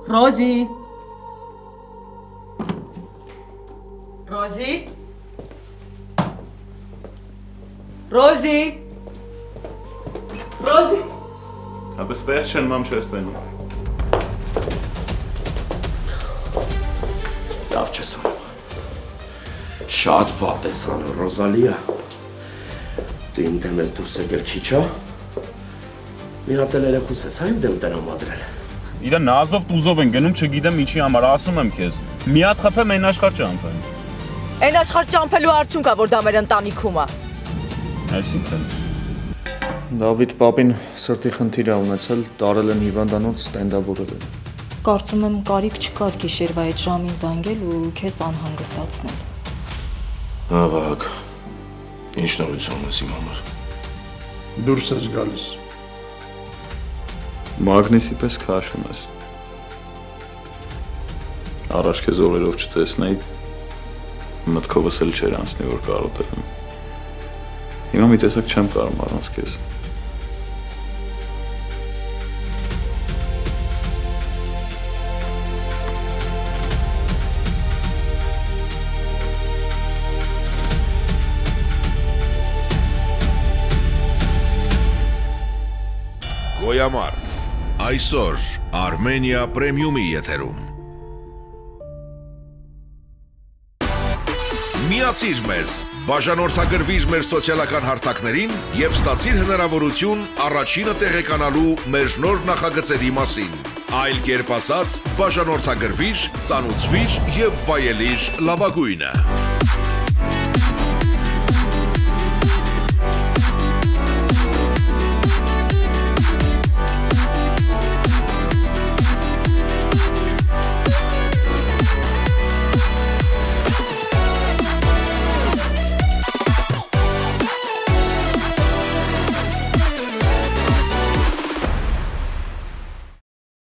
Ռոզի։ Ռոզի։ Ռոզի։ Ռոզի։ Հա դե ստեղ չեն մամ չես տենում։ Լավ չես անում։ Շատ վատ ես անում, Ռոզալիա։ Դու իմ դեմ ես դուրս եկել քիչ, հա։ Մի հատ էլ երեխուս ես, հա իմ դեմ տրամադրել։ Իրա նազով տուզով են գնում, չգիտեմ ինչի համար, ասում եմ քեզ։ Մի հատ խփեմ այն աշխարհ ճամփեն։ Այն աշխարհ ճամփելու արդյունքա, որ դա մեր ընտանիքում է։ Այսինքն Դավիթ պապին սրտի խնդիր է ունեցել, տարել են հիվանդանոց, ստենդավորել են։ Կարծում եմ կարիք չկար գիշերվա այդ ժամին զանգել ու քեզ անհանգստացնել։ Հա, Վահագ, ինչ նորություն ես իմ համար։ Դուրս ես գալիս։ մագնիսի պես քաշում ես։ Առաջ քեզ օրերով չտեսնեի, մտքովս էլ չէր անցնի, որ կարոտել եմ։ Հիմա մի տեսակ չեմ կարող առանց քեզ։ Գոյամար, այսօր Արմենիա պրեմիումի եթերում։ Միացիր մեզ, բաժանորդագրվիր մեր սոցիալական հարթակներին և ստացիր հնարավորություն առաջինը տեղեկանալու մեր նոր նախագծերի մասին։ Այլ կերպ ասած, բաժանորդագրվիր, ծանուցվիր և վայելիր լավագույնը։